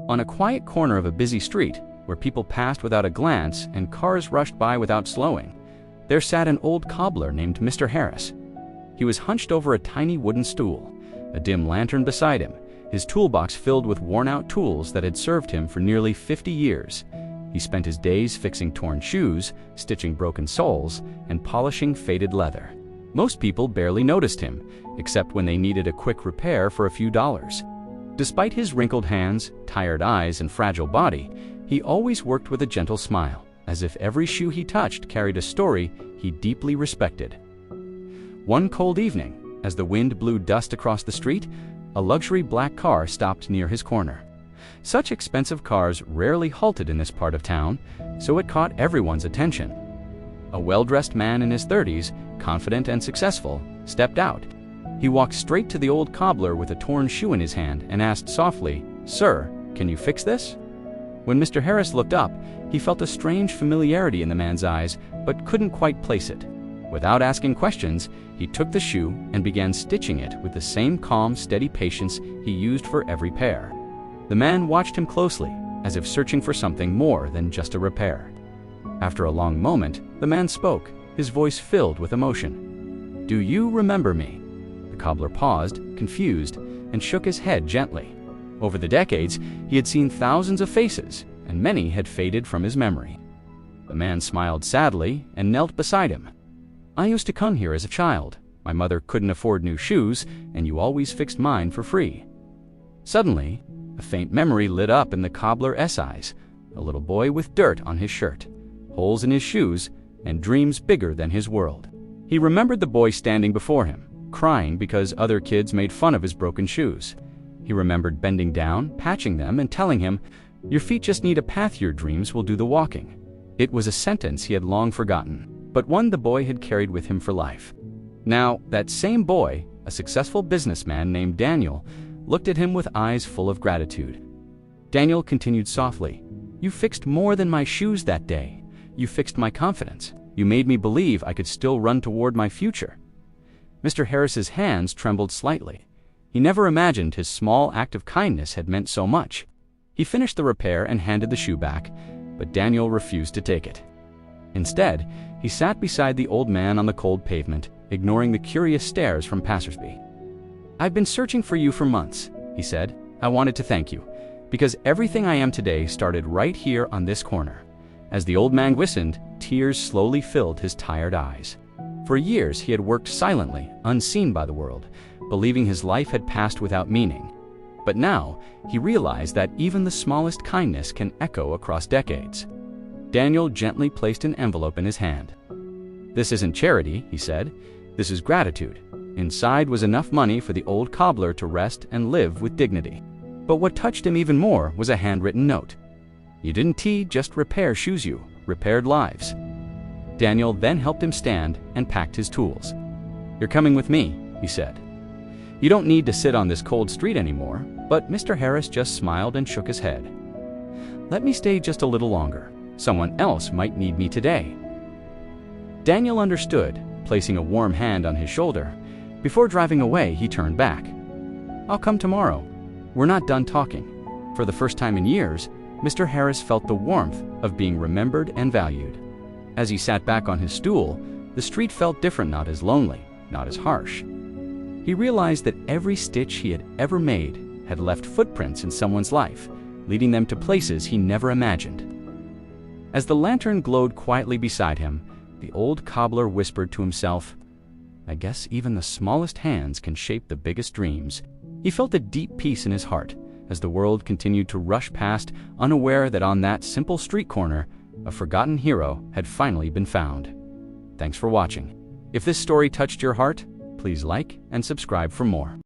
On a quiet corner of a busy street, where people passed without a glance and cars rushed by without slowing, there sat an old cobbler named Mr. Harris. He was hunched over a tiny wooden stool, a dim lantern beside him, his toolbox filled with worn-out tools that had served him for nearly 50 years. He spent his days fixing torn shoes, stitching broken soles, and polishing faded leather. Most people barely noticed him, except when they needed a quick repair for a few dollars. Despite his wrinkled hands, tired eyes, and fragile body, he always worked with a gentle smile, as if every shoe he touched carried a story he deeply respected. One cold evening, as the wind blew dust across the street, a luxury black car stopped near his corner. Such expensive cars rarely halted in this part of town, so it caught everyone's attention. A well-dressed man in his 30s, confident and successful, stepped out. He walked straight to the old cobbler with a torn shoe in his hand and asked softly, "Sir, can you fix this?" When Mr. Harris looked up, he felt a strange familiarity in the man's eyes, but couldn't quite place it. Without asking questions, he took the shoe and began stitching it with the same calm, steady patience he used for every pair. The man watched him closely, as if searching for something more than just a repair. After a long moment, the man spoke, his voice filled with emotion. "Do you remember me?" The cobbler paused, confused, and shook his head gently. Over the decades, he had seen thousands of faces, and many had faded from his memory. The man smiled sadly and knelt beside him. "I used to come here as a child. My mother couldn't afford new shoes, and you always fixed mine for free." Suddenly, a faint memory lit up in the cobbler's eyes, a little boy with dirt on his shirt, holes in his shoes, and dreams bigger than his world. He remembered the boy standing before him, crying because other kids made fun of his broken shoes. He remembered bending down, patching them, and telling him, "Your feet just need a path, your dreams will do the walking." It was a sentence he had long forgotten, but one the boy had carried with him for life. Now, that same boy, a successful businessman named Daniel, looked at him with eyes full of gratitude. Daniel continued softly, "You fixed more than my shoes that day. You fixed my confidence. You made me believe I could still run toward my future." Mr. Harris's hands trembled slightly. He never imagined his small act of kindness had meant so much. He finished the repair and handed the shoe back, but Daniel refused to take it. Instead, he sat beside the old man on the cold pavement, ignoring the curious stares from passersby. "I've been searching for you for months," he said. "I wanted to thank you, because everything I am today started right here on this corner." As the old man listened, tears slowly filled his tired eyes. For years he had worked silently, unseen by the world, believing his life had passed without meaning. But now, he realized that even the smallest kindness can echo across decades. Daniel gently placed an envelope in his hand. "This isn't charity," he said. "This is gratitude." Inside was enough money for the old cobbler to rest and live with dignity. But what touched him even more was a handwritten note. "You didn't just repair shoes, you repaired lives." Daniel then helped him stand and packed his tools. "You're coming with me," he said. "You don't need to sit on this cold street anymore." But Mr. Harris just smiled and shook his head. "Let me stay just a little longer. Someone else might need me today." Daniel understood, placing a warm hand on his shoulder. Before driving away, he turned back. "I'll come tomorrow. We're not done talking." For the first time in years, Mr. Harris felt the warmth of being remembered and valued. As he sat back on his stool, the street felt different, not as lonely, not as harsh. He realized that every stitch he had ever made had left footprints in someone's life, leading them to places he never imagined. As the lantern glowed quietly beside him, the old cobbler whispered to himself, "I guess even the smallest hands can shape the biggest dreams." He felt a deep peace in his heart as the world continued to rush past, unaware that on that simple street corner, a forgotten hero had finally been found. Thanks for watching. If this story touched your heart, please like and subscribe for more.